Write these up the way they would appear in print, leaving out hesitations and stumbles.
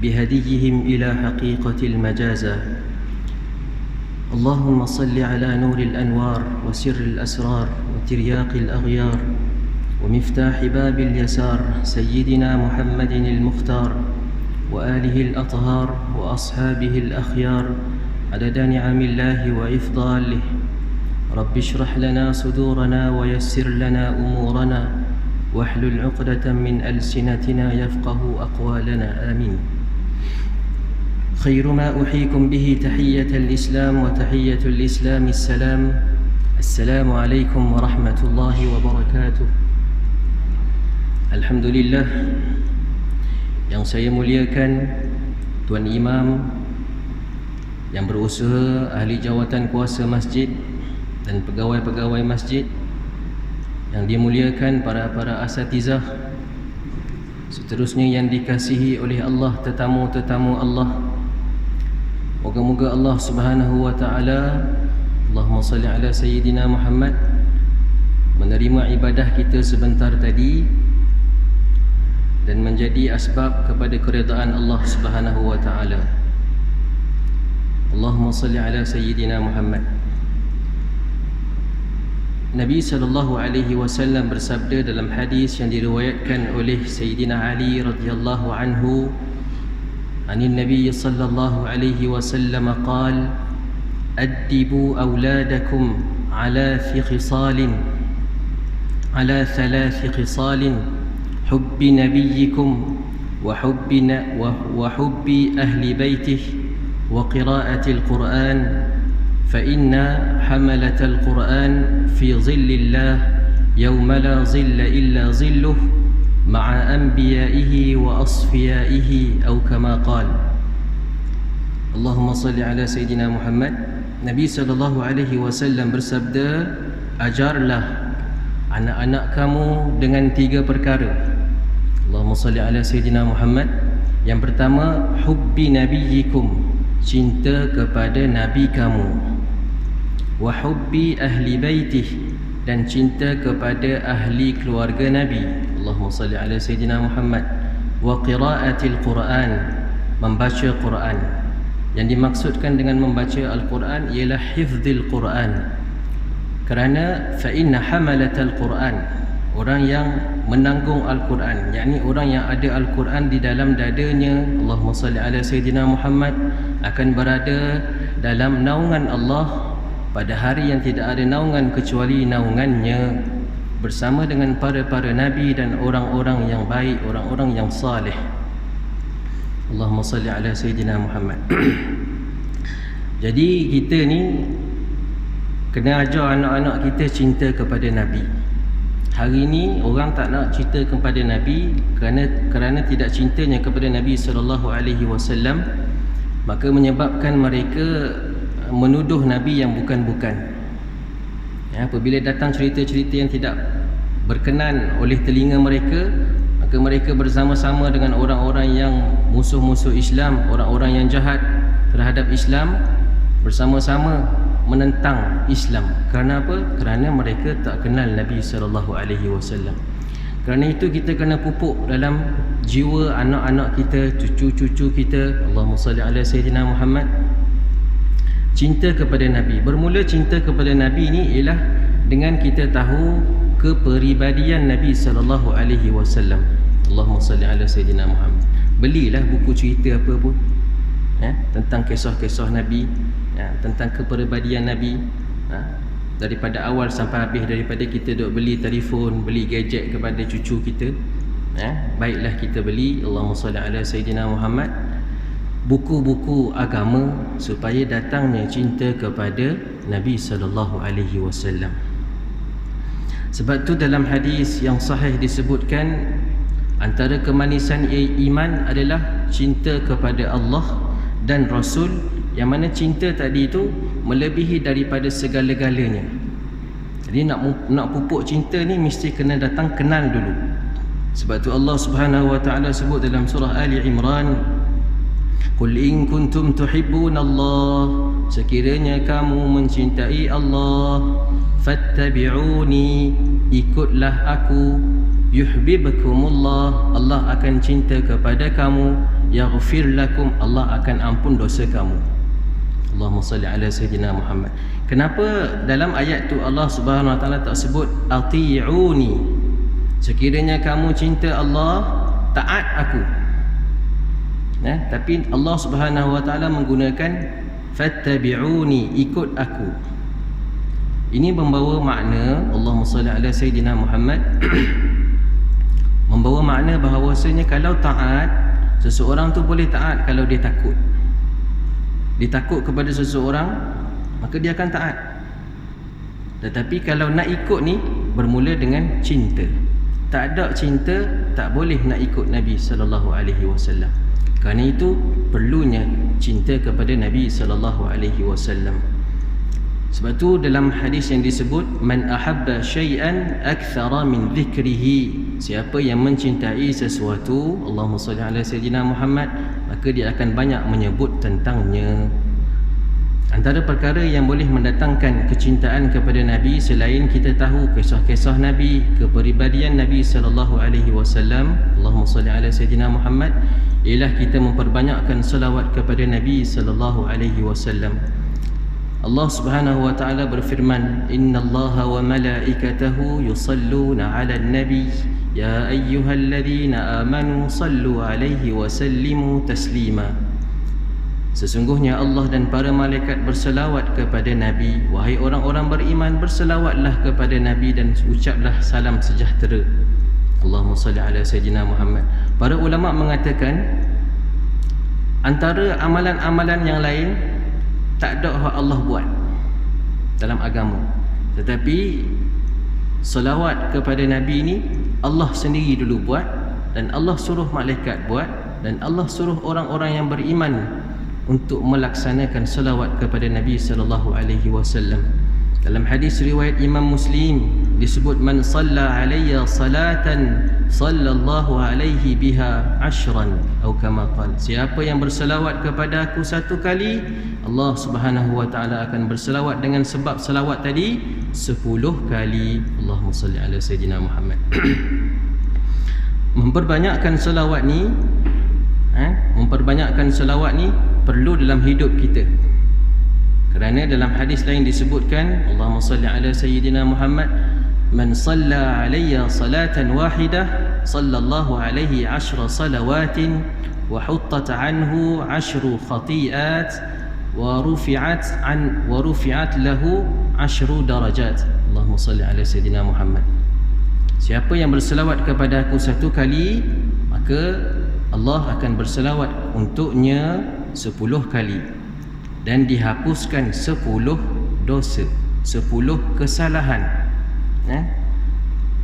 بهديهم إلى حقيقة المجازة. اللهم صل على نور الأنوار وسر الأسرار وترياق الأغيار ومفتاح باب اليسار سيدنا محمد المختار وآله الأطهار وأصحابه الأخيار عدد نعم الله وإفضاله. رب اشرح لنا صدورنا ويسر لنا أمورنا واحلل عقدة من ألسنتنا يفقه أقوالنا آمين. خير ما أحييكم به تحية الإسلام وتحية الإسلام السلام. السلام عليكم ورحمة الله وبركاته. Alhamdulillah, yang saya muliakan Tuan Imam yang berusaha, ahli jawatan kuasa masjid dan pegawai-pegawai masjid, yang dimuliakan para asatizah, seterusnya yang dikasihi oleh Allah, tetamu-tetamu Allah. Moga-moga Allah Subhanahu wa taala, Allahumma salli ala sayyidina Muhammad, menerima ibadah kita sebentar tadi dan menjadi asbab kepada keridaan Allah Subhanahu wa taala. Allahumma salli ala sayyidina Muhammad. Nabi sallallahu alaihi wasallam bersabda dalam hadis yang diriwayatkan oleh Sayyidina Ali radhiyallahu anhu, anin Nabi sallallahu alaihi wasallam qala: "Addibu awladakum ala thalath khisalin حب نبيكم وحب أهل بيته وقراءة القرآن فإن حملة القرآن في ظل الله يوم لا ظل إلا ظله مع أنبيائه وأصفيائه أو كما قال." اللهم صل على سيدنا محمد. Nabi SAW bersabda, ajarlah anak-anak kamu dengan 3 perkara. Allahumma salli ala sayyidina Muhammad. Yang pertama, hubbi nabiyikum, cinta kepada nabi kamu. Wa hubbi ahli baitih, dan cinta kepada ahli keluarga nabi. Allahumma salli ala sayyidina Muhammad. Wa qiraatil Quran, membaca Quran. Yang dimaksudkan dengan membaca Al-Quran ialah hifdzil Quran. Kerana fa inna hamalatal Quran, orang yang menanggung Al-Quran, yakni orang yang ada Al-Quran di dalam dadanya, Allahumma salli ala sayyidina Muhammad, akan berada dalam naungan Allah pada hari yang tidak ada naungan kecuali naungannya, bersama dengan para nabi dan orang-orang yang baik, orang-orang yang saleh. Allahumma salli ala sayyidina Muhammad. Jadi kita ni kena ajar anak-anak kita cinta kepada Nabi. Hari ini orang tak nak cinta kepada Nabi kerana tidak cintanya kepada Nabi SAW, maka menyebabkan mereka menuduh Nabi yang bukan-bukan. Apabila datang cerita-cerita yang tidak berkenan oleh telinga mereka, maka mereka bersama-sama dengan orang-orang yang musuh-musuh Islam, orang-orang yang jahat terhadap Islam, bersama-sama menentang Islam. Kerana apa? Kerana mereka tak kenal Nabi SAW. Kerana itu kita kena pupuk dalam jiwa anak-anak kita, cucu-cucu kita, Allahumma salli ala sayyidina Muhammad, cinta kepada Nabi. Bermula cinta kepada Nabi ni ialah dengan kita tahu kepribadian Nabi SAW. Allahumma salli ala sayyidina Muhammad. Belilah buku cerita apa pun tentang kisah-kisah Nabi, tentang kepribadian Nabi, daripada awal sampai habis, daripada kita duk beli telefon, beli gadget kepada cucu kita, baiklah kita beli, Allahumma salli ala sayyidina Muhammad, buku-buku agama, supaya datangnya cinta kepada Nabi SAW. Sebab tu dalam hadis yang sahih disebutkan, antara kemanisan iman adalah cinta kepada Allah dan Rasul, yang mana cinta tadi itu melebihi daripada segala-galanya. Jadi nak pupuk cinta ni mesti kena datang kenal dulu. Sebab tu Allah Subhanahu wa taala sebut dalam surah Ali Imran, "Qul in kuntum tuhibbunallah", sekiranya kamu mencintai Allah, fattabi'uni, ikutlah aku, yuhibbukumullah, Allah akan cinta kepada kamu, yaghfir lakum, Allah akan ampun dosa kamu. Allahumma salli ala sayyidina Muhammad. Kenapa dalam ayat tu Allah Subhanahu wa taala tak sebut ati'uni? Sekiranya kamu cinta Allah, taat aku. Tapi Allah Subhanahu wa taala menggunakan fattabi'uni, ikut aku. Ini membawa makna, Allahumma salli ala sayyidina Muhammad, membawa makna bahawasanya kalau taat, seseorang tu boleh taat kalau dia takut. Dia takut kepada seseorang, maka dia akan taat. Tetapi kalau nak ikut ni bermula dengan cinta. Tak ada cinta, tak boleh nak ikut Nabi sallallahu alaihi wasallam. Kerana itu perlunya cinta kepada Nabi sallallahu alaihi wasallam. Sebab tu dalam hadis yang disebut man ahabba syai'an akthara min dhikrihi, siapa yang mencintai sesuatu, Allahumma salli ala sayyidina Muhammad, maka dia akan banyak menyebut tentangnya. Antara perkara yang boleh mendatangkan kecintaan kepada Nabi selain kita tahu kisah-kisah Nabi, kepribadian Nabi sallallahu alaihi wasallam, Allahumma salli ala sayyidina Muhammad, ialah kita memperbanyakkan selawat kepada Nabi sallallahu alaihi wasallam. Allah Subhanahu wa taala berfirman, innallaha wa malaikatahu yusalluna 'alan nabi ya ayyuhalladzina amanu sallu 'alaihi wa sallimu taslima. Sesungguhnya Allah dan para malaikat berselawat kepada Nabi. Wahai orang-orang beriman, berselawatlah kepada Nabi dan ucaplah salam sejahtera. Allahumma salli ala sayyidina Muhammad. Para ulama mengatakan antara amalan-amalan yang lain tak ada hak Allah buat dalam agama, tetapi selawat kepada Nabi ni Allah sendiri dulu buat, dan Allah suruh malaikat buat, dan Allah suruh orang-orang yang beriman untuk melaksanakan selawat kepada Nabi sallallahu alaihi wasallam. Dalam hadis riwayat Imam Muslim disebut man salla alayya salatan sallallahu alaihi biha ashran atau kama qala, siapa yang berselawat kepada aku satu kali, Allah Subhanahu wa taala akan berselawat dengan sebab selawat tadi 10 kali. Allahumma salli ala sayyidina Muhammad. Memperbanyakkan selawat ni memperbanyakkan selawat ni perlu dalam hidup kita. Kerana dalam hadis lain disebutkan, Allahumma salli ala sayyidina Muhammad, man salla alayya salatan wahidah sallallahu alaihi 10 salawatin wa huttat anhu 10 khati'at wa rufi'at lahu 10 darajat. Allahumma salli ala sayyidina Muhammad. Siapa yang berselawat kepada aku satu kali, maka Allah akan berselawat untuknya 10 kali, dan dihapuskan 10 dosa, 10 kesalahan.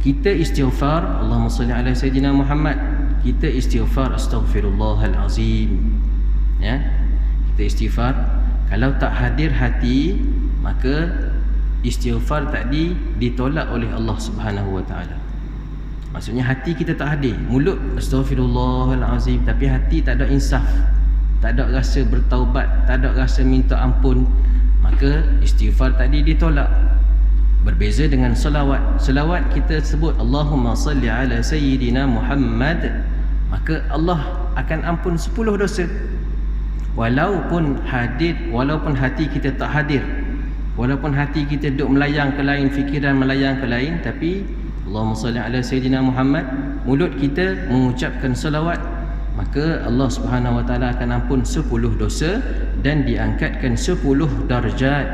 Kita istighfar, Allahumma salli ala sayyidina Muhammad, kita istighfar astaghfirullahalazim. Kita istighfar, kalau tak hadir hati, maka istighfar tadi ditolak oleh Allah Subhanahu wa taala. Maksudnya hati kita tak hadir, mulut astaghfirullahalazim, tapi hati tak ada insaf, tak ada rasa bertaubat, tak ada rasa minta ampun, maka istighfar tadi ditolak. Berbeza dengan selawat. Selawat kita sebut Allahumma salli ala sayyidina Muhammad, maka Allah akan ampun 10 dosa. Walaupun hadir, walaupun hati kita tak hadir, walaupun hati kita duk melayang ke lain, fikiran melayang ke lain, tapi Allahumma salli ala sayyidina Muhammad, mulut kita mengucapkan selawat, maka Allah Subhanahu wa taala akan ampun 10 dosa dan diangkatkan 10 darjat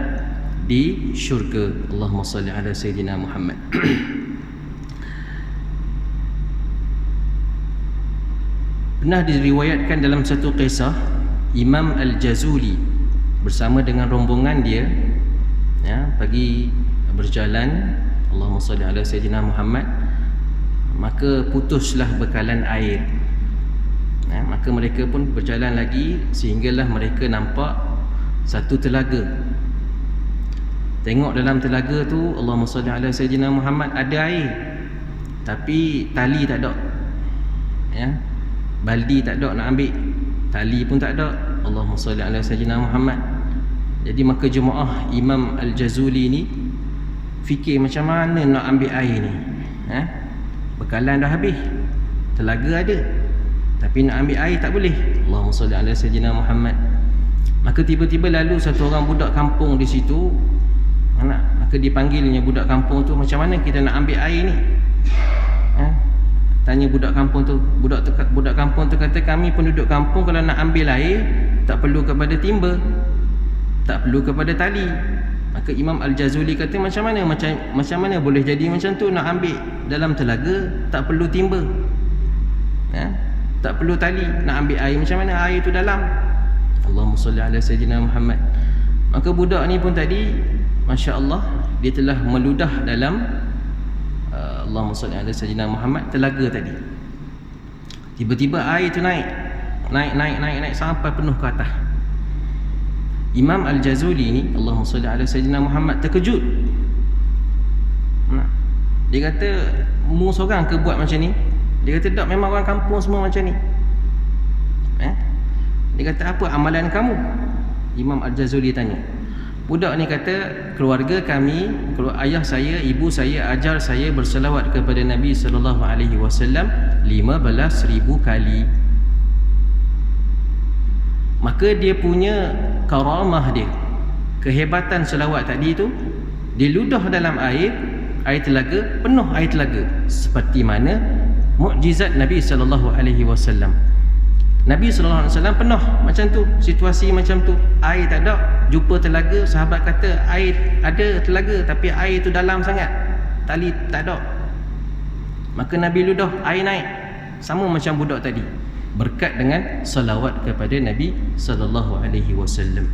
di syurga. Allahumma salli ala sayyidina Muhammad. Pernah diriwayatkan dalam satu kisah, Imam Al-Jazuli bersama dengan rombongan dia pergi berjalan, Allahumma salli ala sayyidina Muhammad, maka putuslah bekalan air. Maka mereka pun berjalan lagi sehinggalah mereka nampak satu telaga. Tengok dalam telaga tu, Allahumma salli ala sayyidina Muhammad, ada air, tapi tali tak ada. Baldi tak ada nak ambil, tali pun tak ada. Allahumma salli ala sayyidina Muhammad. Jadi maka jemaah Imam Al-Jazuli ni fikir macam mana nak ambil air ni. Bekalan dah habis, telaga ada, tapi nak ambil air tak boleh. Allahumma salli ala sayyidina Muhammad. Maka tiba-tiba lalu satu orang budak kampung di situ. Maka dipanggilnya budak kampung tu, macam mana kita nak ambil air ni? Tanya budak kampung tu. Budak kampung tu kata, kami penduduk kampung kalau nak ambil air tak perlu kepada timba, tak perlu kepada tali. Maka Imam Al-Jazuli kata, macam mana boleh jadi macam tu? Nak ambil dalam telaga tak perlu timba, tak perlu tali. Nak ambil air macam mana? Air tu dalam. Allahumma salli ala sayyidina Muhammad. Maka budak ni pun tadi, Masya Allah, dia telah meludah dalam Allahumma salli ala sayyidina Muhammad, telaga tadi. Tiba-tiba air tu naik sampai penuh ke atas. Imam Al-Jazuli ni, Allahumma salli ala sayyidina Muhammad, terkejut. Dia kata, mu seorang ke buat macam ni? Dia kata, tak, memang orang kampung semua macam ni. Dia kata, apa amalan kamu? Imam Al-Jazuli tanya. Budak ni kata, keluarga kami, ayah saya, ibu saya ajar saya berselawat kepada Nabi SAW 15,000 kali. Maka dia punya karamah dia, kehebatan selawat tadi tu, dia ludah dalam air telaga, penuh air telaga, seperti mana mukjizat Nabi SAW. Nabi SAW penuh macam tu, situasi macam tu, air tak ada, jumpa telaga, sahabat kata air ada telaga tapi air tu dalam sangat, tali tak ada. Maka Nabi ludah, air naik, sama macam budak tadi, berkat dengan salawat kepada Nabi SAW.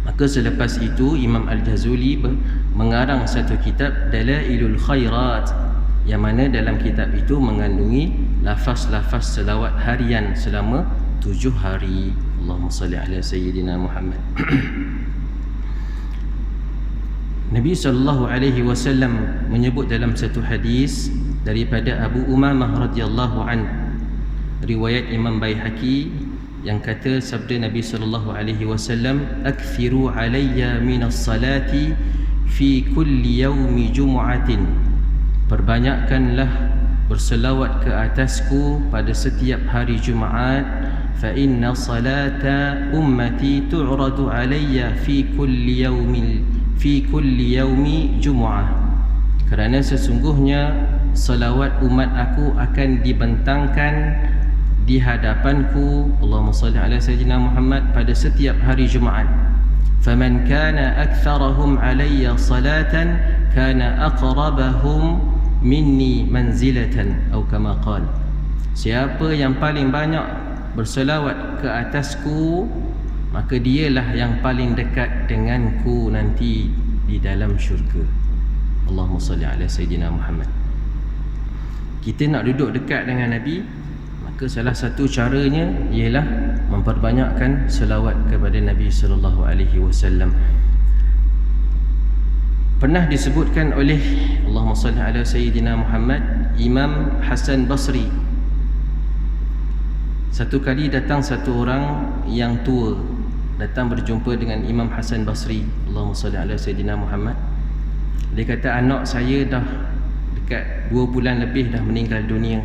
Maka selepas itu Imam Al-Jazuli mengarang satu kitab, Dalailul Khairat, yang mana dalam kitab itu mengandungi lafaz-lafaz selawat harian selama 7 hari. Allahumma salli ala sayyidina Muhammad. Nabi SAW menyebut dalam satu hadis daripada Abu Umamah radhiyallahu anhu, riwayat Imam Baihaqi, yang kata sabda Nabi SAW, akthiru alayya minas salati fi kulli yaumi jumu'atin, perbanyakkanlah berselawat ke atasku pada setiap hari Jumaat, fa inna salata ummati tu'radu alayya fi kulli yaumi jumu'ah, kerana sesungguhnya salawat umat aku akan dibentangkan di hadapanku, Allahumma salli ala sayyidina Muhammad, pada setiap hari Jumaat. Faman kana aktharahum alayya salatan kana aqrabahum minni manzilatan, atau kama qala, siapa yang paling banyak berselawat ke atasku, maka dialah yang paling dekat denganku nanti di dalam syurga. Allahumma salli ala sayyidina Muhammad. Kita nak duduk dekat dengan Nabi, maka salah satu caranya ialah memperbanyakkan selawat kepada Nabi SAW. Pernah disebutkan oleh, Allahumma salli ala sayyidina Muhammad, Imam Hasan Basri, satu kali datang satu orang yang tua, datang berjumpa dengan Imam Hasan Basri, Allahumma salli ala sayyidina Muhammad. Dia kata, anak saya dah dekat 2 bulan lebih dah meninggal dunia.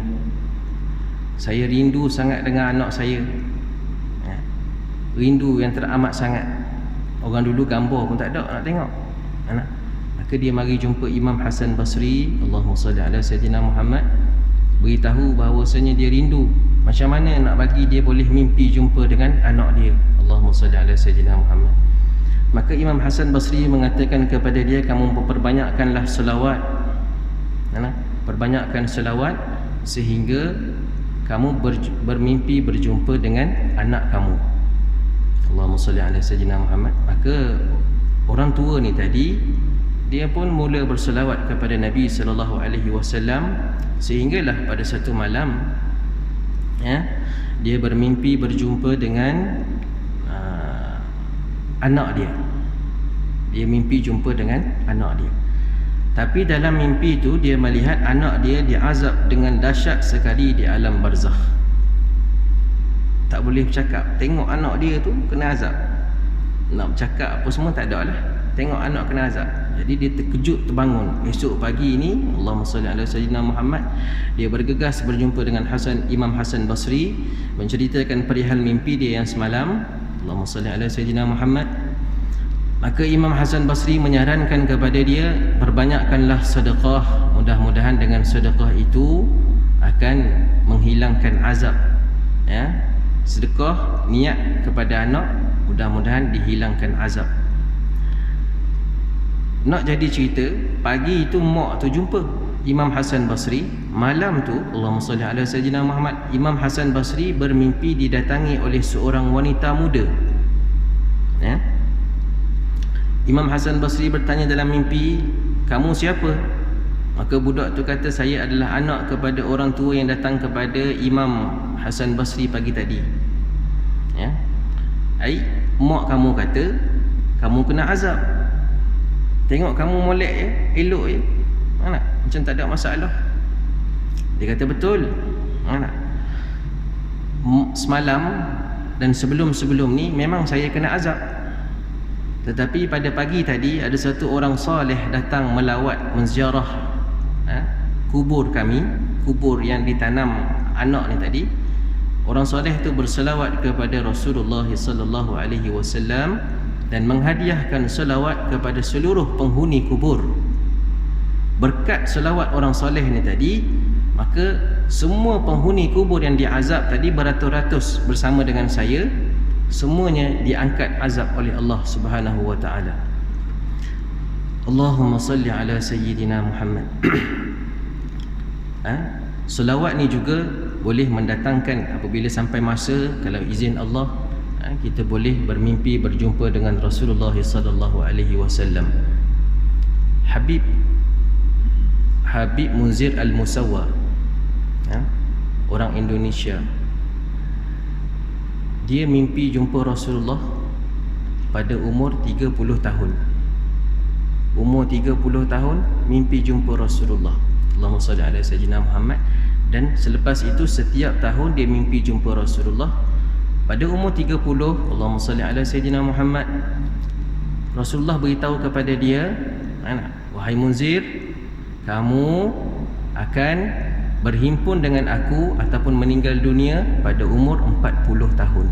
Saya rindu sangat dengan anak saya, rindu yang teramat sangat. Orang dulu gambar pun tak ada nak tengok. Maka dia mari jumpa Imam Hasan Basri, Allahumma salli ala sayyidina Muhammad, beritahu bahawasanya dia rindu. Macam mana nak bagi dia boleh mimpi jumpa dengan anak dia, Allahumma salli ala sayyidina Muhammad. Maka Imam Hasan Basri mengatakan kepada dia, kamu perbanyakkanlah selawat, perbanyakkan selawat sehingga kamu bermimpi berjumpa dengan anak kamu, Allahumma salli ala sayyidina Muhammad. Maka orang tua ni tadi, dia pun mula berselawat kepada Nabi SAW, sehinggalah pada satu malam dia bermimpi berjumpa dengan anak dia. Dia mimpi jumpa dengan anak dia. Tapi dalam mimpi itu dia melihat anak dia diazab dengan dahsyat sekali di alam barzakh. Tak boleh bercakap. Tengok anak dia tu kena azab. Nak bercakap apa semua tak ada lah. Tengok anak kena azab. Jadi dia terkejut terbangun. Esok pagi ini, Allahumma salli ala sayyidina Muhammad, dia bergegas berjumpa dengan Imam Hasan Basri, menceritakan perihal mimpi dia yang semalam. Allahumma salli ala sayyidina Muhammad. Maka Imam Hasan Basri menyarankan kepada dia, perbanyakkanlah sedekah, mudah-mudahan dengan sedekah itu akan menghilangkan azab. Ya, sedekah niat kepada anak, mudah-mudahan dihilangkan azab. Nak jadi cerita, pagi itu mak tu jumpa Imam Hasan Basri. Malam tu, Allahumma salli ala sayyidina Muhammad, Imam Hasan Basri bermimpi didatangi oleh seorang wanita muda. Ya, Imam Hasan Basri bertanya dalam mimpi, kamu siapa? Maka budak tu kata, saya adalah anak kepada orang tua yang datang kepada Imam Hasan Basri pagi tadi. Ya, mak kamu kata kamu kena azab. Tengok kamu molek ya, elok ya, mana? Macam tak ada masalah. Dia kata betul. Mana? Semalam dan sebelum-sebelum ni memang saya kena azab. Tetapi pada pagi tadi ada satu orang soleh datang melawat, menziarah kubur kami, kubur yang ditanam anak ni tadi. Orang soleh tu berselawat kepada Rasulullah sallallahu alaihi wasallam dan menghadiahkan selawat kepada seluruh penghuni kubur. Berkat selawat orang soleh ni tadi, maka semua penghuni kubur yang diazab tadi beratus-ratus bersama dengan saya, semuanya diangkat azab oleh Allah Subhanahu wa taala. Allahumma salli ala sayyidina Muhammad. Selawat ni juga boleh mendatangkan, apabila sampai masa, kalau izin Allah, kita boleh bermimpi berjumpa dengan Rasulullah sallallahu alaihi wasallam. Habib Munzir Al-Musawwa, orang Indonesia. Dia mimpi jumpa Rasulullah pada umur 30 tahun. Umur 30 tahun mimpi jumpa Rasulullah. Allahumma salli ala sayyidina Muhammad. Dan selepas itu setiap tahun dia mimpi jumpa Rasulullah. Pada umur 30, Allahumma salli ala sayyidina Muhammad, Rasulullah beritahu kepada dia, wahai Munzir, kamu akan berhimpun dengan aku ataupun meninggal dunia pada umur 40 tahun.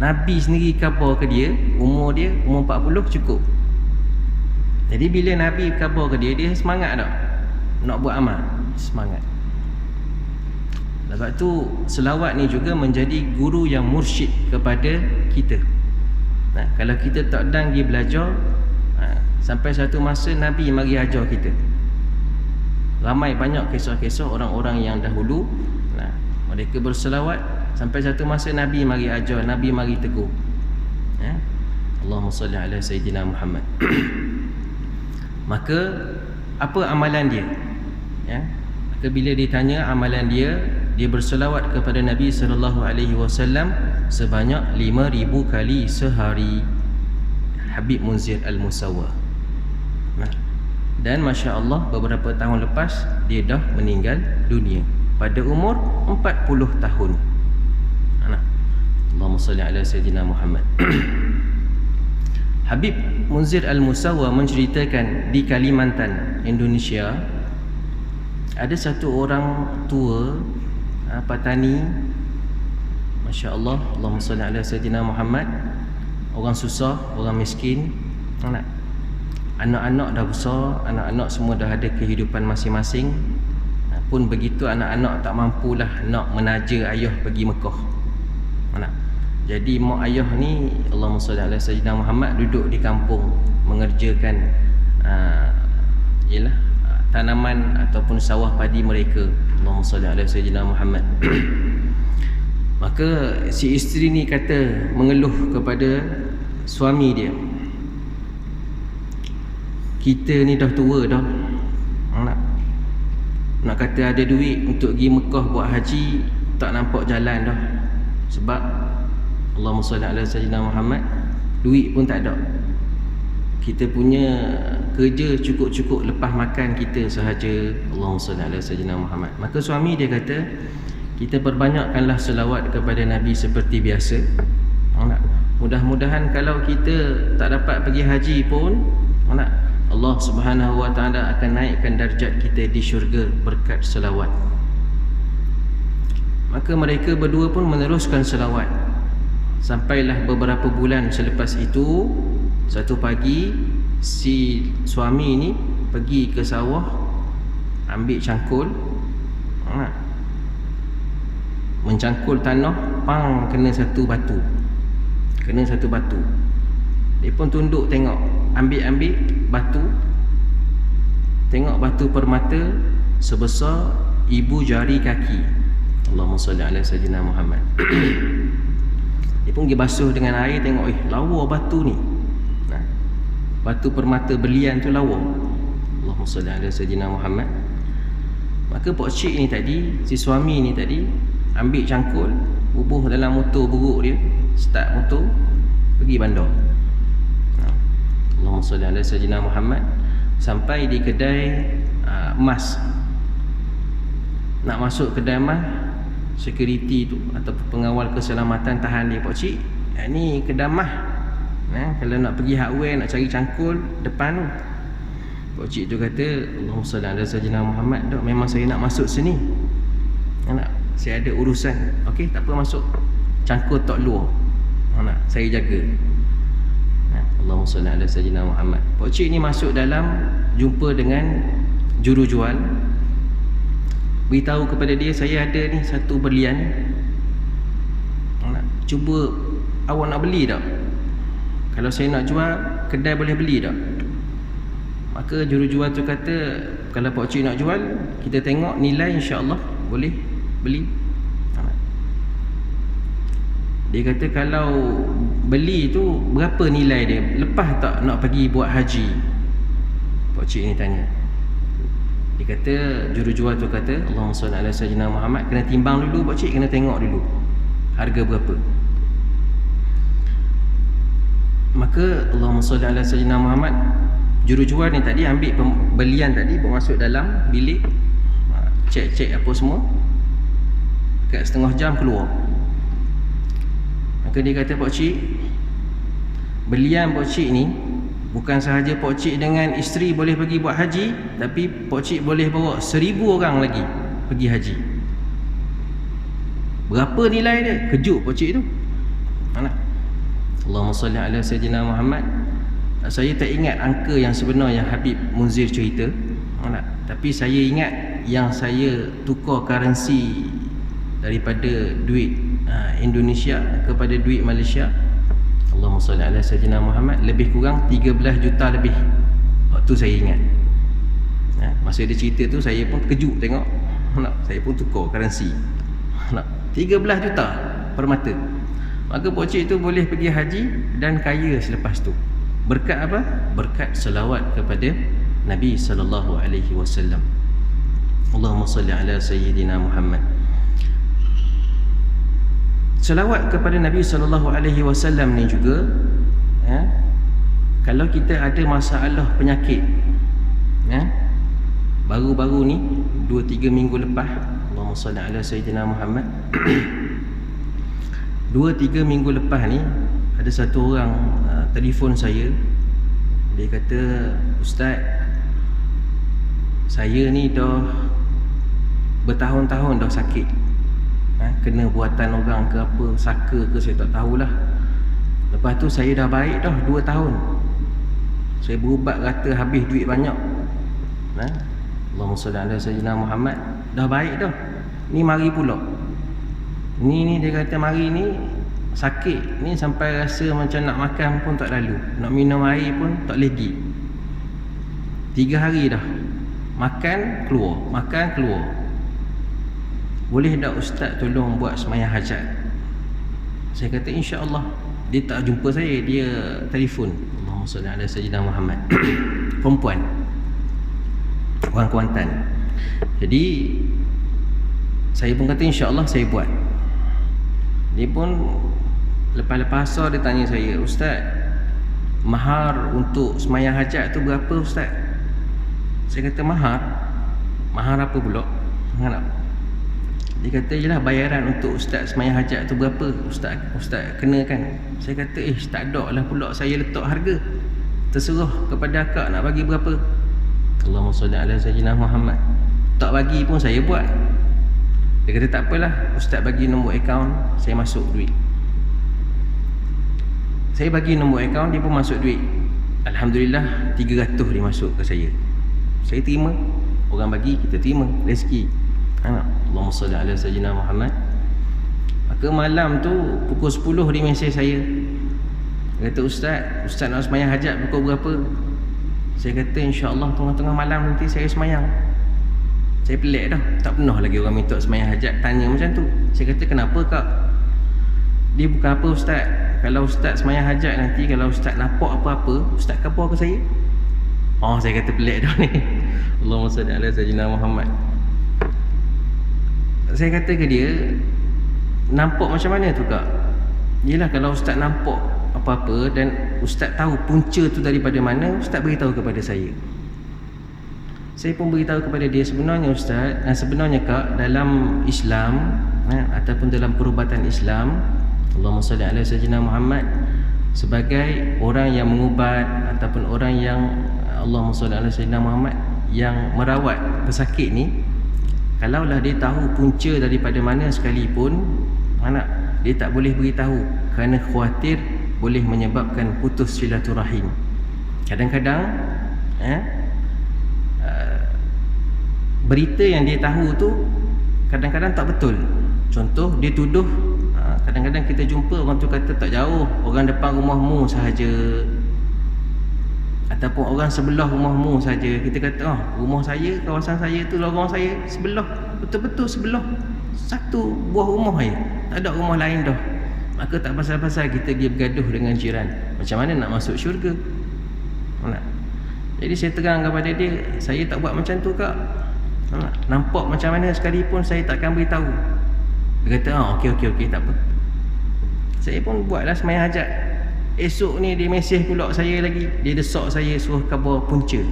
Nabi sendiri khabar ke dia, umur 40 cukup. Jadi bila Nabi khabar ke dia, dia semangat tak nak buat amal, semangat. Sebab tu selawat ni juga menjadi guru yang mursyid kepada kita. Kalau kita tak sedang pergi belajar, sampai satu masa Nabi mari ajar kita. Ramai banyak kisah-kisah orang-orang yang dahulu, mereka berselawat, sampai satu masa Nabi mari ajar, Nabi mari tegur. Allahumma salli ala sayyidina Muhammad. Maka apa amalan dia? Maka bila ditanya amalan dia, dia berselawat kepada Nabi sallallahu alaihi wasallam sebanyak 5,000 kali sehari. Habib Munzir Al-Musawwa. Dan Masya Allah, beberapa tahun lepas dia dah meninggal dunia pada umur 40 tahun. Allahumma salli ala sayyidina Muhammad. Habib Munzir Al-Musawwa menceritakan di Kalimantan, Indonesia, ada satu orang tua, petani, Masya Allah, Allahumma salli ala sayyidina Muhammad, orang susah, orang miskin. Anak-anak dah besar, anak-anak semua dah ada kehidupan masing-masing. Pun begitu, anak-anak tak mampulah nak menaja ayah pergi Mekah. Jadi mak ayah ni, Allahumma salli ala sayyidina Muhammad, duduk di kampung mengerjakan tanaman ataupun sawah padi mereka. Allahumma salli ala sayyidina Muhammad. Maka si isteri ni kata, mengeluh kepada suami dia, kita ni dah tua dah, nak kata ada duit untuk pergi Mekah buat haji, tak nampak jalan dah. Sebab Allahumma salli ala sayyidina Muhammad, duit pun tak ada. Kita punya kerja cukup-cukup lepas makan kita sahaja. Allahumma salli ala sayyidina Muhammad. Maka suami dia kata, kita perbanyakkanlah selawat kepada Nabi seperti biasa. Mudah-mudahan kalau kita tak dapat pergi haji pun, Allah Subhanahu wa taala akan naikkan darjat kita di syurga berkat selawat. Maka mereka berdua pun meneruskan selawat. Sampailah beberapa bulan selepas itu, satu pagi si suami ni pergi ke sawah, ambil cangkul, mencangkul tanah, kena satu batu. Dia pun tunduk tengok, ambil batu, tengok batu permata sebesar ibu jari kaki. Allahumma salli ala sayyidina Muhammad. Dia pun pergi basuh dengan air, tengok, lawa batu ni. Batu permata berlian tu lawa. Allahumma salli ala sayyidina Muhammad. Maka pak cik ni tadi, si suami ni tadi, ambil cangkul, bubuh dalam motor buruk dia, start motor, pergi bandar. Allahumma salli ala sayyidina Muhammad. Sampai di kedai emas. Nak masuk kedai emas, security tu atau pengawal keselamatan tahan dia, pak cik, ni kedai emas, kalau nak pergi hardware, nak cari cangkul depan tu. Pak cik tu kata, Allahumma salli ala sayyidina Muhammad, dok, memang saya nak masuk sini, saya ada urusan. Okey, tak apa, masuk. Cangkul tak luar, saya jaga. Allahumma salli ala sayyidina Muhammad. Pak cik ni masuk dalam, jumpa dengan jurujual, beritahu kepada dia, saya ada ni satu berlian, cuba awak nak beli tak? Kalau saya nak jual, kedai boleh beli tak? Maka jurujual tu kata, kalau pak cik nak jual, kita tengok nilai, insya-Allah boleh beli. Dia kata, kalau beli tu berapa nilai dia? Lepas tak nak pergi buat haji? Pak cik ni tanya. Dia kata, jurujual tu kata, Allahumma salli ala sayyidina Muhammad, kena timbang dulu pak cik, kena tengok dulu harga berapa. Maka Allahumma salli ala sayyidina Muhammad, jurujual ni tadi ambil pembelian tadi, bawa masuk dalam bilik, cek apa semua. Dekat setengah jam keluar. Maka dia kata, pak cik, belian pak cik ni bukan sahaja pak cik dengan isteri boleh pergi buat haji, tapi pak cik boleh bawa 1000 orang lagi pergi haji. Berapa nilai dia? Kejut pak cik tu. Allahumma salli ala sayyidina Muhammad. Saya tak ingat angka yang sebenar yang Habib Munzir cerita, tapi saya ingat yang saya tukar currency daripada duit Indonesia kepada duit Malaysia, Allahumma salli ala sayyidina Muhammad, lebih kurang 13 juta lebih. Waktu saya ingat, masa dia cerita tu, saya pun terkejut tengok, saya pun tukar currency, 13 juta permata. Maka pak cik tu boleh pergi haji dan kaya selepas tu. Berkat apa? Berkat selawat kepada Nabi sallallahu alaihi wasallam. Allahumma salli ala sayyidina Muhammad. Selawat kepada Nabi sallallahu alaihi wasallam ni juga, kalau kita ada masalah penyakit, baru-baru ni 2-3 minggu lepas, Allahumma salli ala sayyidina Muhammad, 2-3 minggu lepas ni, ada satu orang telefon saya. Dia kata, Ustaz, saya ni dah bertahun-tahun dah sakit, kena buatan orang ke apa, saka ke, saya tak tahulah. Lepas tu saya dah baik dah 2 tahun, saya berubat rata, habis duit banyak. Allahumma salli ala sayyidina Muhammad, dah baik dah, ni mari pula. Ni dia kata, mari ni sakit ni sampai rasa macam nak makan pun tak lalu, nak minum air pun tak lagi. 3 hari dah, makan keluar. Boleh tak Ustaz tolong buat sembahyang hajat? Saya kata, insya-Allah. Dia tak jumpa saya, dia telefon. Allahumma salli ala sayyidina Muhammad. Perempuan, orang Kuantan. Jadi saya pun kata, insya-Allah saya buat. Dia pun lepas-lepas asar dia tanya saya, Ustaz, mahar untuk sembahyang hajat tu berapa Ustaz? Saya kata, mahar apa pula? Dia kata, yelah bayaran untuk ustaz semayang hajat tu berapa? Ustaz kenakan. Saya kata, tak ada lah pula saya letak harga. Terserah kepada akak nak bagi berapa. Allahumma salli ala sayyidina Muhammad. Tak bagi pun saya buat. Dia kata, tak apalah, ustaz bagi nombor akaun, saya masuk duit. Saya bagi nombor akaun, dia pun masuk duit. Alhamdulillah 300 dia masuk ke saya. Saya terima. Orang bagi, kita terima rezeki. Allahumma salli ala sayyidina Muhammad. Maka malam tu pukul 10 dia mesej saya. Dia kata, Ustaz nak semayang hajat pukul berapa? Saya kata, insya-Allah tengah-tengah malam nanti saya semayang. Saya pelik dah, tak pernah lagi orang minta semayang hajat tanya macam tu. Saya kata, kenapa kak? Dia bukan apa ustaz. Kalau ustaz semayang hajat nanti, kalau ustaz nampak apa-apa, ustaz kapur ke saya? Saya kata pelik dah ni. Allahumma salli ala sayyidina Muhammad. Saya kata ke dia, nampak macam mana tu kak? Yelah, kalau ustaz nampak apa-apa dan ustaz tahu punca tu daripada mana, ustaz beritahu kepada saya. Saya pun beritahu kepada dia, sebenarnya ustaz, sebenarnya kak, dalam Islam ataupun dalam perubatan Islam, Allahumma salli ala sayyidina Muhammad, sebagai orang yang mengubat ataupun orang yang Allahumma salli ala sayyidina Muhammad yang merawat pesakit ni, kalaulah dia tahu punca daripada mana sekalipun, dia tak boleh beritahu kerana khawatir boleh menyebabkan putus silaturahim. Kadang-kadang berita yang dia tahu tu kadang-kadang tak betul. Contoh, dia tuduh, kadang-kadang kita jumpa orang tu kata tak jauh, orang depan rumahmu sahaja, ataupun orang sebelah rumahmu saja. Kita kata, rumah saya, kawasan saya tu, lorong saya sebelah, betul-betul sebelah, satu buah rumah je, tak ada rumah lain dah. Maka tak pasal-pasal kita pergi bergaduh dengan jiran. Macam mana nak masuk syurga? Jadi saya terang kepada dia, saya tak buat macam tu kak. Nampak macam mana sekalipun saya takkan beritahu. Dia kata, okey, tak apa. Saya pun buatlah semayang hajat. Esok ni dia mesej pula saya lagi. Dia desak saya suruh khabar punca.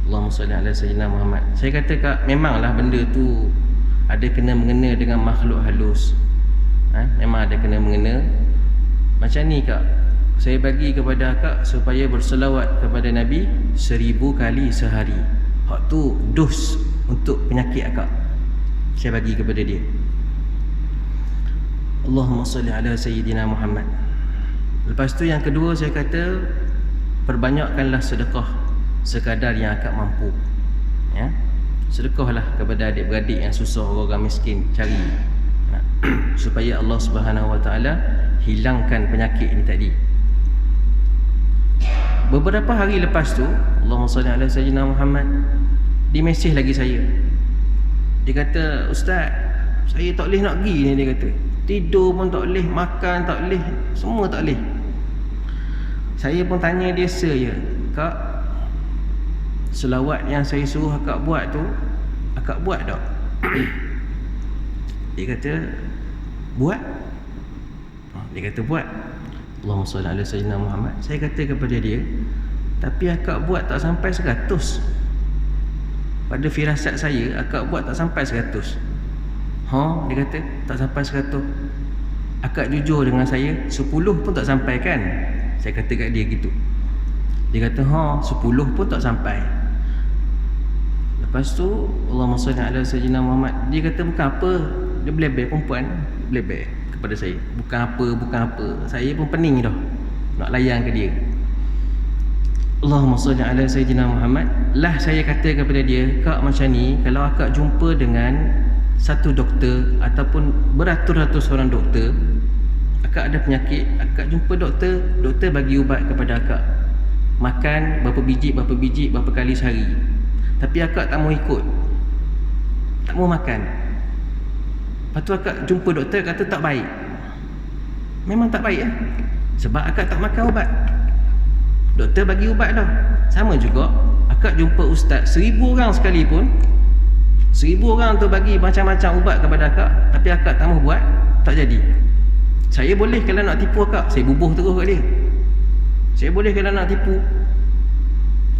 Allahumma salli ala sayyidina Muhammad. Saya kata kak, memanglah benda tu ada kena-mengena dengan makhluk halus. Memang ada kena-mengena. Macam ni kak, saya bagi kepada akak supaya berselawat kepada Nabi 1000 kali sehari. Hak tu dos untuk penyakit akak. Saya bagi kepada dia. Allahumma salli ala sayyidina Muhammad. Lepas tu yang kedua saya kata, perbanyakkanlah sedekah sekadar yang akak mampu. Sedekahlah kepada adik-beradik yang susah, orang miskin cari, supaya Allah Subhanahu Wa Taala hilangkan penyakit ni tadi. Beberapa hari lepas tu, Allahumma salli ala sayyidina Muhammad, dia mesej lagi saya. Dia kata, ustaz, saya tak boleh nak pergi ni. Dia kata, tidur pun tak boleh, makan tak boleh, semua tak boleh. Saya pun tanya dia saya, kak, selawat yang saya suruh akak buat tu, akak buat tak? Dia kata, buat. Dia kata, buat. Allahumma salli ala sayyidina Muhammad. Saya kata kepada dia, tapi akak buat tak sampai 100. Pada firasat saya, akak buat tak sampai 100. Dia kata, tak sampai 100. Akak jujur dengan saya, 10 pun tak sampai kan? Saya kata kat dia gitu. Dia kata, 10 pun tak sampai. Lepas tu, Allahumma salli ala sayyidina Muhammad. Dia kata, bukan apa. Dia belebel, perempuan belebel kepada saya. Bukan apa. Saya pun pening dah nak layan ke dia. Allahumma salli ala sayyidina Muhammad. Lah saya kata kepada dia, kak macam ni, kalau akak jumpa dengan satu doktor ataupun beratus-ratus orang doktor, akak ada penyakit, akak jumpa doktor, doktor bagi ubat kepada akak, makan berapa biji, berapa kali sehari, tapi akak tak mau ikut, tak mau makan. Lepas tu akak jumpa doktor, kata tak baik. Memang tak baik sebab akak tak makan ubat. Doktor bagi ubat dah. Sama juga, akak jumpa ustaz 1000 orang sekalipun, 1000 orang tu bagi macam-macam ubat kepada akak, tapi akak tak mau buat, tak jadi. Saya boleh kalau nak tipu akak, saya bubuh terus kat dia. Saya boleh kalau nak tipu.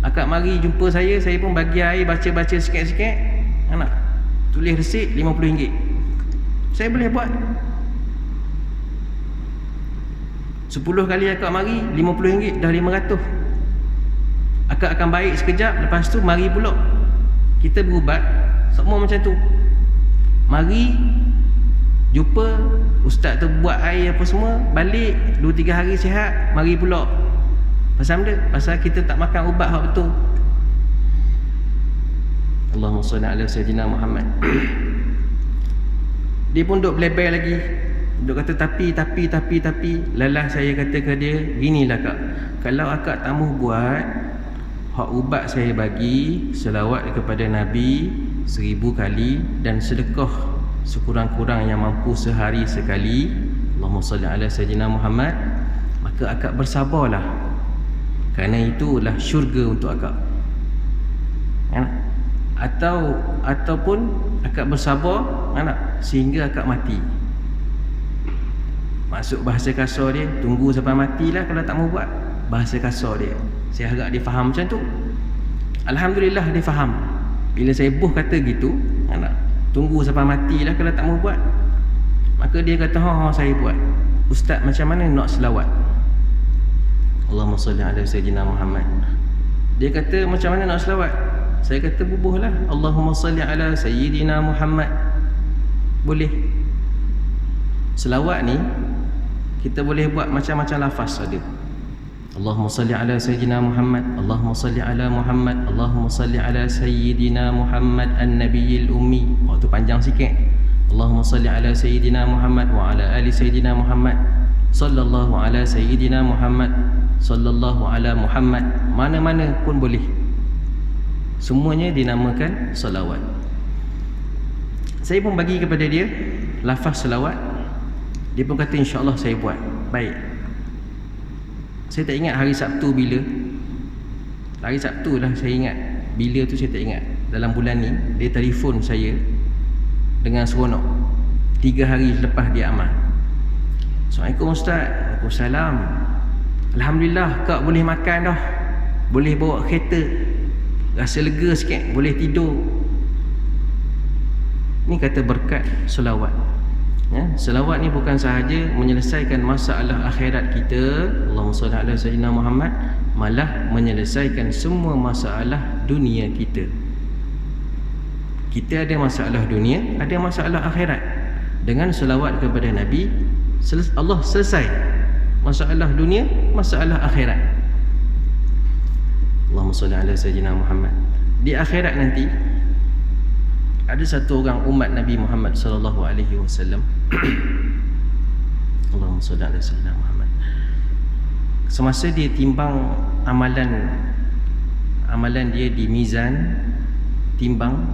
Akak mari jumpa saya pun bagi air, baca-baca sikit-sikit, tulis resit RM50. Saya boleh buat 10 kali akak mari RM50, dah RM500. Akak akan baik sekejap, lepas tu mari pula kita berubat. Semua macam tu. Mari jumpa ustaz tu buat air apa semua, balik 2-3 hari sihat, mari pula. Pasal benda? Pasal kita tak makan ubat hak betul. Allahumma salli ala sayyidina Muhammad. Dia pun duk belebel lagi, duk kata tapi lalah saya kata ke dia, ginilah kak, kalau akak tak mahu buat hak ubat saya bagi, selawat kepada Nabi 1000 kali dan sedekah sekurang-kurang yang mampu sehari sekali, Allahumma salli ala sayyidina Muhammad, maka akak bersabarlah, kerana itulah syurga untuk akak. Ataupun akak bersabar sehingga akak mati. Maksud bahasa kasar dia, tunggu sampai matilah kalau tak mau buat. Bahasa kasar dia, saya harap dia faham macam tu. Alhamdulillah dia faham. Bila saya kata gitu, tunggu sampai matilah kalau tak mau buat. Maka dia kata, saya buat. Ustaz, macam mana nak selawat? Allahumma salli ala sayyidina Muhammad. Dia kata, macam mana nak selawat? Saya kata, bubuhlah Allahumma salli ala sayyidina Muhammad. Boleh. Selawat ni kita boleh buat macam-macam lafaz ada. Allahumma salli ala sayyidina Muhammad, Allahumma salli ala Muhammad, Allahumma salli ala sayyidina Muhammad an-nabiyil ummi. Waktu panjang sikit. Allahumma salli ala sayyidina Muhammad wa ala ali sayyidina Muhammad, sallallahu ala sayyidina Muhammad, sallallahu ala Muhammad. Mana-mana pun boleh. Semuanya dinamakan salawat. Saya pun bagi kepada dia lafaz selawat. Dia pun kata, insya-Allah saya buat. Baik. Saya tak ingat hari Sabtu bila. Hari Sabtu lah saya ingat. Bila tu saya tak ingat. Dalam bulan ni dia telefon saya dengan seronok 3 hari lepas dia amal. Assalamualaikum Ustaz. Waalaikumsalam. Alhamdulillah kak boleh makan dah, boleh bawa kereta, rasa lega sikit, boleh tidur. Ni kata berkat selawat. Selawat ni bukan sahaja menyelesaikan masalah akhirat kita, Allahumma salli ala sayyidina Muhammad, malah menyelesaikan semua masalah dunia kita. Kita ada masalah dunia, ada masalah akhirat. Dengan selawat kepada Nabi, Allah selesai masalah dunia, masalah akhirat. Allahumma salli ala sayyidina Muhammad. Di akhirat nanti ada satu orang umat Nabi Muhammad sallallahu alaihi wasallam. Allahumma salli ala sayyidina Muhammad. Semasa dia timbang amalan dia di mizan timbang,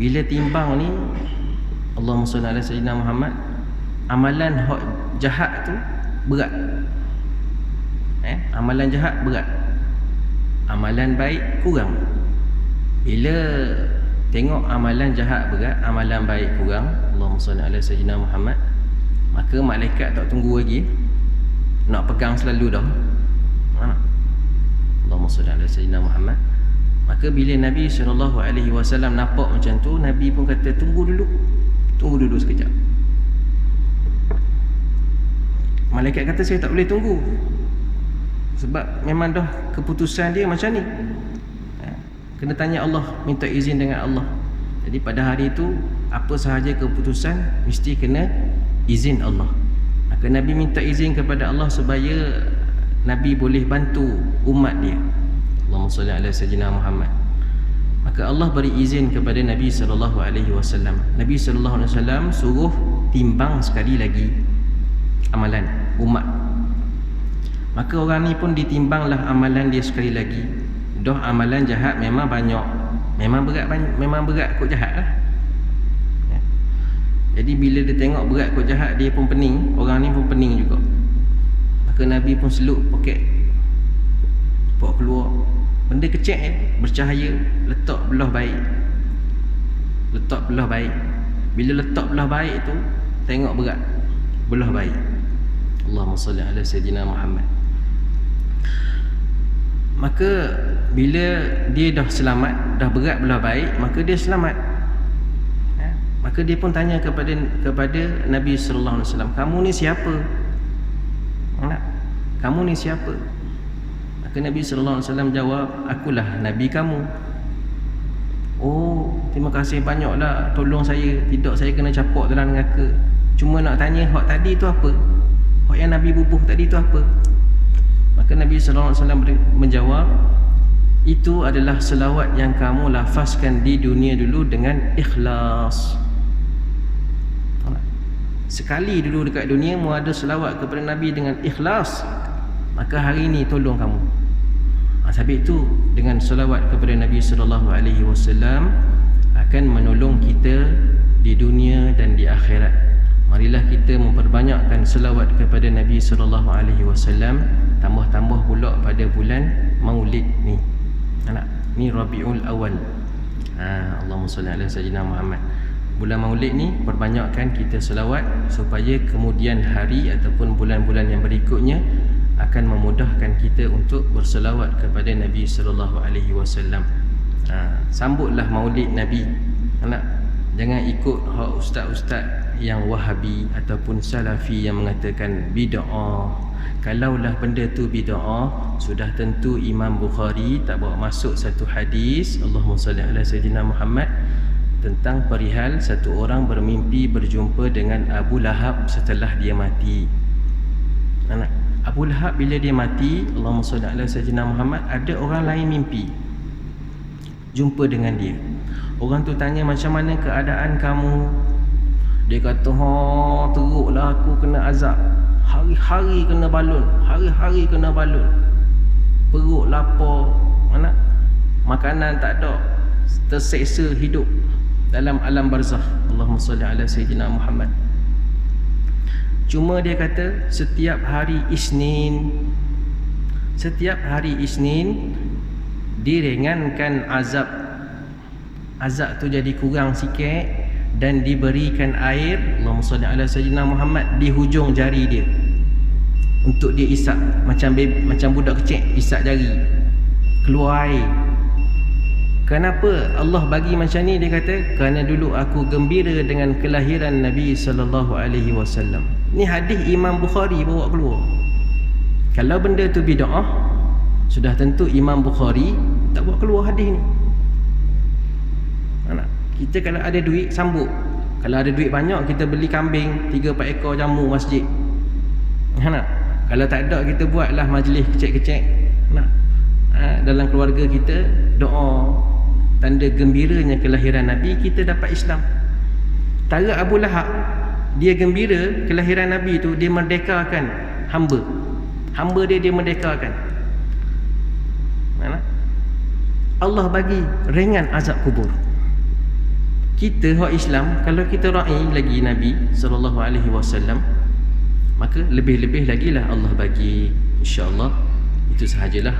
bila timbang ni Allahumma salli ala sayyidina Muhammad, amalan jahat tu berat. Amalan jahat berat, amalan baik kurang. Bila tengok amalan jahat berat, amalan baik kurang, Allahumma salli ala sayyidina Muhammad, maka malaikat tak tunggu lagi, nak pegang selalu dah. Allahumma salli ala sayyidina Muhammad. Maka bila Nabi SAW nampak macam tu, Nabi pun kata, tunggu dulu sekejap. Malaikat kata, saya tak boleh tunggu, sebab memang dah keputusan dia macam ni. Kena tanya Allah, minta izin dengan Allah. Jadi pada hari itu, apa sahaja keputusan mesti kena izin Allah. Maka Nabi minta izin kepada Allah supaya Nabi boleh bantu umat dia. Allahumma salli ala sayyidina Muhammad. Maka Allah beri izin kepada Nabi SAW. Nabi SAW suruh timbang sekali lagi amalan umat. Maka orang ni pun ditimbanglah amalan dia sekali lagi. Dah amalan jahat memang banyak, memang berat kot jahat lah. Jadi bila dia tengok berat kot jahat, dia pun pening, orang ni pun pening juga. Maka Nabi pun seluk poket, bawa keluar benda kecil bercahaya, letak belah baik. Bila letak belah baik tu, tengok berat, belah baik. Allahumma salli ala sayyidina Muhammad. Maka bila dia dah selamat, dah berat belah baik, maka dia selamat. Maka dia pun tanya kepada Nabi sallallahu alaihi wasallam, "Kamu ni siapa?" "Kamu ni siapa?" Maka Nabi sallallahu alaihi wasallam jawab, "Akulah nabi kamu." "Oh, terima kasih banyaklah, tolong saya, tidak saya kena capok dalam neraka. Cuma nak tanya, hak tadi tu apa? Hak yang Nabi bubuh tadi tu apa?" Maka Nabi sallallahu alaihi wasallam menjawab, "Itu adalah selawat yang kamu lafazkan di dunia dulu dengan ikhlas. Sekali dulu dekat dunia mu ada selawat kepada Nabi dengan ikhlas, maka hari ini tolong kamu." Sebab itu dengan selawat kepada Nabi sallallahu alaihi wasallam akan menolong kita di dunia dan di akhirat. Marilah kita memperbanyakkan selawat kepada Nabi sallallahu alaihi wasallam, tambah-tambah pula pada bulan Maulid ni. Ni Rabiul Awal. Allahumma salli ala sayyidina Muhammad. Bulan Maulid ni perbanyakkan kita selawat supaya kemudian hari ataupun bulan-bulan yang berikutnya akan memudahkan kita untuk berselawat kepada Nabi sallallahu alaihi wasallam. Sambutlah Maulid Nabi. Jangan ikut hak ustaz-ustaz yang Wahabi ataupun Salafi yang mengatakan bid'ah. Kalaulah benda tu bid'ah, sudah tentu Imam Bukhari tak bawa masuk satu hadis, Allahumma salli ala sayyidina Muhammad, tentang perihal satu orang bermimpi berjumpa dengan Abu Lahab setelah dia mati. Abu Lahab bila dia mati, Allahumma salli ala sayyidina Muhammad, ada orang lain mimpi jumpa dengan dia. Orang tu tanya, "Macam mana keadaan kamu?" Dia kata, "Teruklah aku kena azab. Hari-hari kena balun, hari-hari kena balun. Perut lapar, makanan tak ada, terseksa hidup dalam alam barzakh." Allahumma salli ala sayyidina Muhammad. Cuma dia kata setiap hari Isnin diringankan azab tu jadi kurang sikit dan diberikan air, Allahumma salli ala sayyidina Muhammad, di hujung jari dia untuk dia isap, macam budak kecil isap jari, keluar air. Kenapa Allah bagi macam ni? Dia kata, kerana dulu aku gembira dengan kelahiran Nabi sallallahu alaihi wasallam. Ni hadis Imam Bukhari bawa keluar. Kalau benda tu bid'ah, sudah tentu Imam Bukhari tak bawa keluar hadis ni. Kita kalau ada duit, sambut. Kalau ada duit banyak, kita beli kambing 3-4 ekor, jamu masjid. Kalau tak ada, kita buatlah majlis kecil-kecil. Dalam keluarga kita, doa tanda gembiranya kelahiran Nabi, kita dapat Islam. Tara Abu Lahab, dia gembira kelahiran Nabi tu, dia merdekakan hamba dia merdekakan. Allah bagi ringan azab kubur. Kita hak Islam, kalau kita ra'i lagi Nabi sallallahu alaihi wasallam, maka lebih-lebih lagi lah Allah bagi, insya-Allah. Itu sahajalah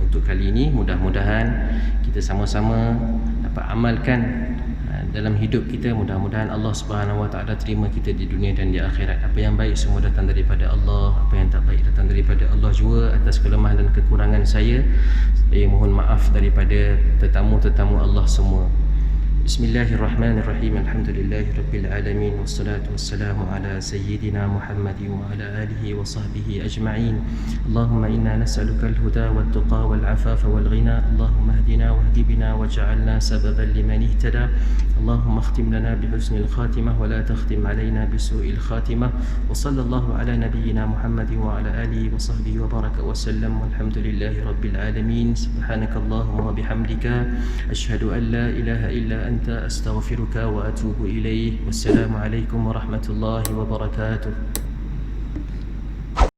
untuk kali ini. Mudah-mudahan kita sama-sama dapat amalkan dalam hidup kita. Mudah-mudahan Allah Subhanahu wa taala terima kita di dunia dan di akhirat. Apa yang baik semua datang daripada Allah, apa yang tak baik datang daripada Allah juga. Atas kelemahan dan kekurangan saya mohon maaf daripada tetamu-tetamu Allah semua. Bismillahirrahmanirrahim. Alhamdulillahirabbil alamin, wassalatu wassalamu ala sayyidina Muhammadin wa ala alihi wa sahbihi ajma'in. Allahumma inna nas'aluka al-huda wat-tuqa wal-'afafa wal-ghina. Allahumma hdina wahdi bina waj'alna sababan liman ihtada. Allahumma khtim lana bihusnil khatimah wa la takhtim alaina bisu'il khatimah. Wa sallallahu ala nabiyyina Muhammadin wa ala alihi wa sahbihi wa baraka wa sallam. Walhamdulillahirabbil alamin. Subhanakallahumma wa bihamdika asyhadu an la ilaha illa anta astaghfiruka wa atubu ilaih. Wassalamu alaikum warahmatullahi wabarakatuh.